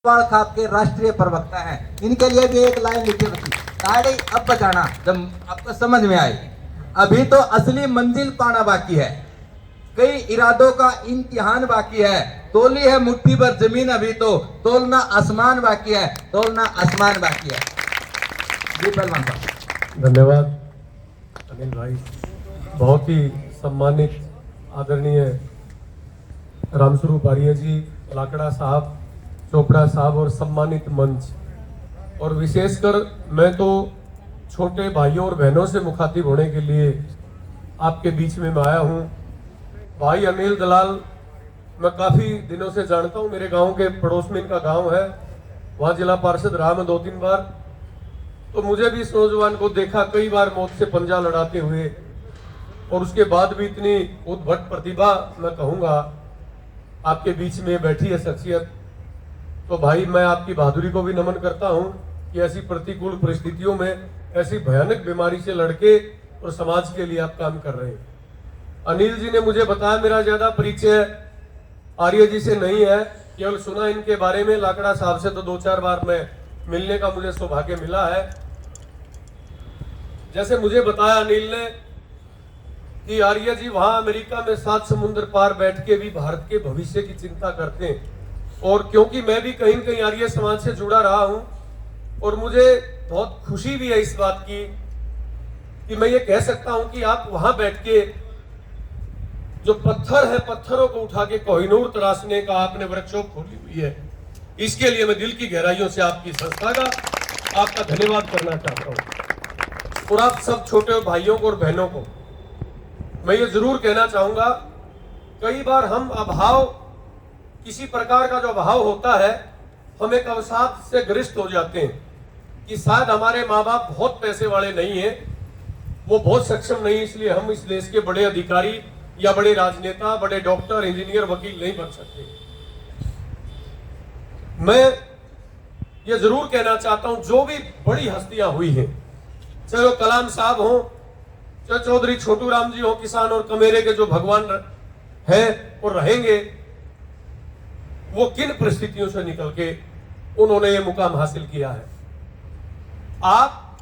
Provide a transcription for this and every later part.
खाप के राष्ट्रीय प्रवक्ता हैं, इनके लिए भी एक लाइन लिखी हुई थी, ताड़ी अब बजाना जब आपको समझ में आई। अभी तो असली मंजिल पाना बाकी है, कई इरादों का इम्तिहान बाकी है, तोली है मुट्ठी भर जमीन अभी तो, तोलना आसमान बाकी है, तोलना आसमान बाकी है। जी पहलवान साहब। धन्यवाद अनिल भाई, बहुत ही सम्मानित आदरणीय रामस्वरूप आर्य जी, लाकड़ा साहब, चोपड़ा साहब और सम्मानित मंच, और विशेषकर मैं तो छोटे भाइयों और बहनों से मुखातिब होने के लिए आपके बीच में मैं आया हूँ। भाई अनिल दलाल मैं काफ़ी दिनों से जानता हूँ, मेरे गांव के पड़ोस में इनका गांव है, वहाँ जिला पार्षद रहा मैं 2-3 बार, तो मुझे भी इस नौजवान को देखा कई बार मौत से पंजा लड़ाते हुए, और उसके बाद भी इतनी उद्भट प्रतिभा मैं कहूँगा आपके बीच में बैठी है शख्सियत। तो भाई मैं आपकी बहादुरी को भी नमन करता हूं कि ऐसी प्रतिकूल परिस्थितियों में ऐसी भयानक बीमारी से लड़के और समाज के लिए आप काम कर रहे हैं। अनिल जी ने मुझे बताया, मेरा ज्यादा परिचय आर्य जी से नहीं है, केवल सुना इनके बारे में, लाकड़ा साहब से तो 2-4 बार मैं मिलने का मुझे सौभाग्य मिला है। जैसे मुझे बताया अनिल ने कि आर्य जी वहां अमेरिका में 7 समुद्र पार बैठ के भी भारत के भविष्य की चिंता करते हैं, और क्योंकि मैं भी कहीं न कहीं आर्य समाज से जुड़ा रहा हूं और मुझे बहुत खुशी भी है इस बात की कि मैं ये कह सकता हूं कि आप वहां बैठ के जो पत्थर है, पत्थरों को उठा के कोहिनूर तराशने का आपने वर्कशॉप खोली हुई है, इसके लिए मैं दिल की गहराइयों से आपकी संस्था का आपका धन्यवाद करना चाहता हूं। और आप सब छोटे भाइयों को और बहनों को मैं ये जरूर कहना चाहूंगा, कई बार हम अभाव, किसी प्रकार का जो अभाव होता है, हम एक अवसाद से ग्रस्त हो जाते हैं कि शायद हमारे माँ बाप बहुत पैसे वाले नहीं हैं, वो बहुत सक्षम नहीं, इसलिए हम इस देश के बड़े अधिकारी या बड़े राजनेता, बड़े डॉक्टर, इंजीनियर, वकील नहीं बन सकते। मैं ये जरूर कहना चाहता हूं, जो भी बड़ी हस्तियां हुई हैं, चाहे वो कलाम साहब हों, चाहे चौधरी छोटू राम जी हो, किसान और कमेरे के जो भगवान हैं और रहेंगे, वो किन परिस्थितियों से निकल के उन्होंने ये मुकाम हासिल किया है। आप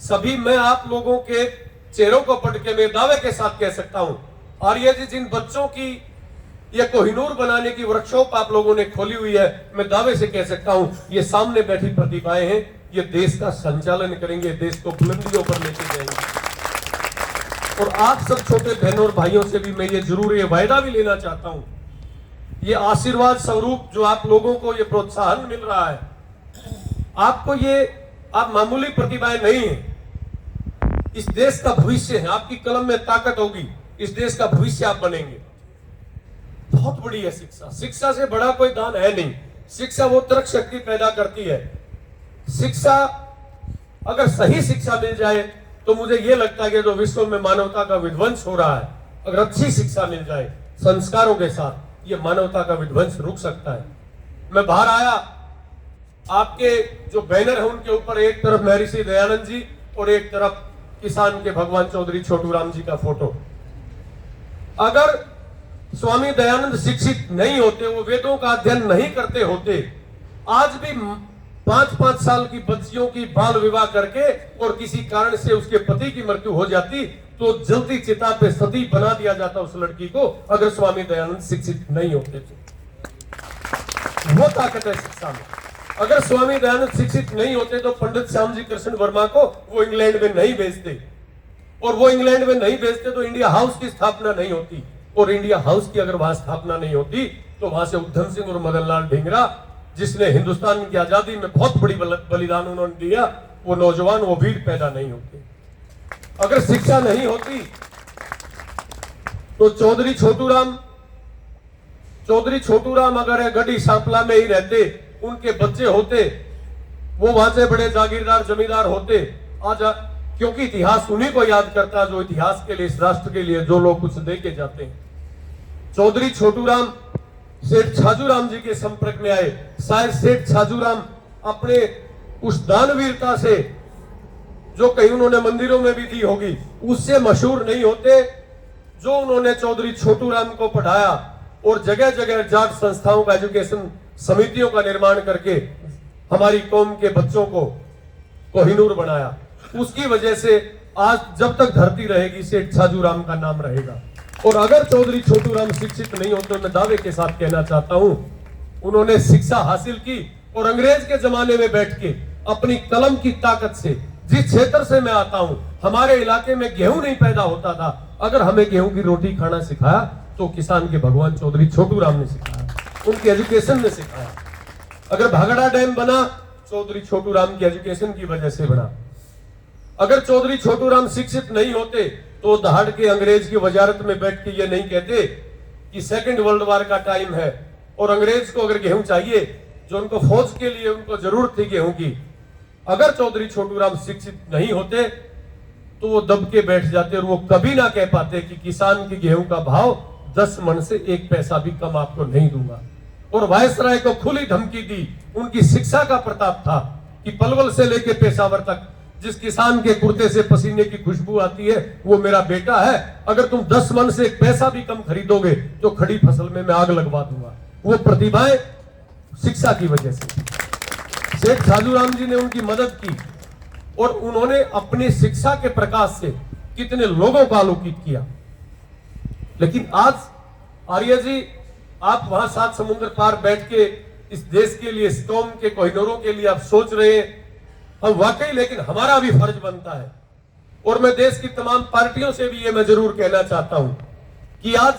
सभी, मैं आप लोगों के चेहरों को पढ़ के मैं दावे के साथ कह सकता हूं, आर्य जी जिन बच्चों की ये कोहिनूर बनाने की वर्कशॉप आप लोगों ने खोली हुई है, मैं दावे से कह सकता हूं ये सामने बैठी प्रतिभाएं हैं, ये देश का संचालन करेंगे, देश को बुलंदियों पर लेके जाएंगे। और आप सब छोटे बहनों और भाइयों से भी मैं ये जरूर ये वायदा भी लेना चाहता हूं, ये आशीर्वाद स्वरूप जो आप लोगों को ये प्रोत्साहन मिल रहा है, आपको ये, आप मामूली प्रतिभाएं नहीं हैं, इस देश का भविष्य है, आपकी कलम में ताकत होगी, इस देश का भविष्य आप बनेंगे। बहुत बड़ी है शिक्षा, शिक्षा से बड़ा कोई दान है नहीं। शिक्षा वो तर्क शक्ति पैदा करती है। शिक्षा, अगर सही शिक्षा मिल जाए तो मुझे ये लगता है कि जो विश्व में मानवता का विध्वंस हो रहा है, अगर अच्छी शिक्षा मिल जाए संस्कारों के साथ, ये मानवता का विध्वंस रुक सकता है। मैं बाहर आया, आपके जो बैनर है उनके ऊपर एक तरफ महर्षि दयानंद जी और एक तरफ किसान के भगवान चौधरी छोटू राम जी का फोटो। अगर स्वामी दयानंद शिक्षित नहीं होते, वो वेदों का अध्ययन नहीं करते होते, आज भी 5-5 साल की बच्चियों की बाल विवाह करके और किसी कारण से उसके पति की मृत्यु हो जाती तो जल्दी चिता पे सती बना दिया जाता उस लड़की को, अगर स्वामी दयानंद शिक्षित नहीं होते तो। वो ताकत है शिक्षा में। अगर स्वामी दयानंद शिक्षित नहीं होते तो पंडित श्याम जी कृष्ण वर्मा को वो इंग्लैंड में नहीं भेजते, और वो इंग्लैंड में नहीं भेजते तो इंडिया हाउस की स्थापना नहीं होती, और इंडिया हाउस की अगर वहां स्थापना नहीं होती तो वहां से उधम सिंह और मदन लाल ढींगरा, जिसने हिंदुस्तान की आजादी में बहुत बड़ी बलिदान उन्होंने दिया, वो नौजवान, वो वीर पैदा नहीं होते। अगर शिक्षा नहीं होती तो चौधरी छोटू राम अगर गढ़ी सांपला में ही रहते, उनके बच्चे होते, वो वहां से बड़े जागीरदार जमींदार होते। आज क्योंकि इतिहास उन्हीं को याद करता है जो इतिहास के लिए, इस राष्ट्र के लिए जो लोग कुछ दे के जाते हैं। चौधरी छोटू राम सेठ छाजूराम जी के संपर्क में आए, शायद सेठ छाजूराम अपने उस दानवीरता से जो कहीं उन्होंने मंदिरों में भी दी होगी, उससे मशहूर नहीं होते जो उन्होंने चौधरी छोटू राम को पढ़ाया और जगह जगह जाट संस्थाओं का एजुकेशन समितियों का निर्माण करके हमारी कौम के बच्चों को कोहिनूर बनाया। उसकी वजह से आज जब तक धरती रहेगी सेठ छाजूराम का नाम रहेगा। और अगर चौधरी छोटूराम शिक्षित नहीं होते तो मैं दावे के साथ कहना चाहता हूं, उन्होंने शिक्षा हासिल की और अंग्रेज के जमाने में बैठ के अपनी कलम की ताकत से, जिस क्षेत्र से मैं आता हूं, हमारे इलाके में गेहूं नहीं पैदा होता था, अगर हमें गेहूं की रोटी खाना सिखाया तो किसान के भगवान चौधरी छोटूराम ने सिखाया, उनकी एजुकेशन ने सिखाया। अगर भागड़ा डैम बना चौधरी छोटूराम की एजुकेशन की वजह से बना। अगर चौधरी छोटूराम शिक्षित नहीं होते तो दहाड़ के अंग्रेज की वजारत में बैठ के ये नहीं कहते कि सेकंड वर्ल्ड वॉर का टाइम है और अंग्रेज को अगर गेहूं चाहिए, जो उनको फौज के लिए उनको जरूरत थी गेहूं की, अगर चौधरी छोटूराम शिक्षित नहीं होते तो वो दब के बैठ जाते और वो कभी ना कह पाते कि किसान के गेहूं का भाव 10 मन से 1 पैसा भी कम आपको नहीं दूंगा। और वायसराय को खुली धमकी दी। उनकी शिक्षा का प्रताप था कि पलवल से लेके पेशावर तक जिस किसान के कुर्ते से पसीने की खुशबू आती है वो मेरा बेटा है। अगर तुम 10 मन से 1 पैसा भी कम खरीदोगे तो खड़ी फसल में मैं आग लगवा दूंगा। वो प्रतिभाएं शिक्षा की वजह से। शेख छाजूराम जी ने उनकी मदद की और उन्होंने अपनी शिक्षा के प्रकाश से कितने लोगों को आलोकित किया। लेकिन आज आर्य जी, आप वहां 7 समुद्र पार बैठ के इस देश के लिए, इस कौम के कोहिनूरों के लिए आप सोच रहे हैं, हम वाकई, लेकिन हमारा भी फर्ज बनता है। और मैं देश की तमाम पार्टियों से भी ये मैं जरूर कहना चाहता हूं कि आज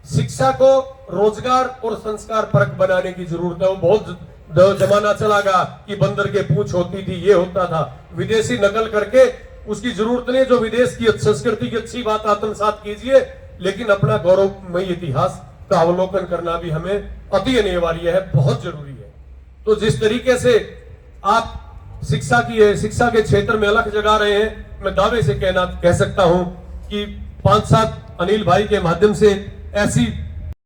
शिक्षा को रोजगार और संस्कार परक बनाने की जरूरत है। वो बहुत जमाना चला गया कि बंदर के पूंछ होती थी, ये होता था, विदेशी नकल करके उसकी जरूरत नहीं। जो विदेश की संस्कृति की अच्छी बात आत्मसात कीजिए, लेकिन अपना गौरवमय इतिहास का अवलोकन करना भी हमें अति अनिवार्य है, बहुत जरूरी है। तो जिस तरीके से आप शिक्षा के क्षेत्र में अलग जगा रहे हैं, मैं दावे से कह सकता हूं कि 5-7 अनिल भाई के माध्यम से ऐसी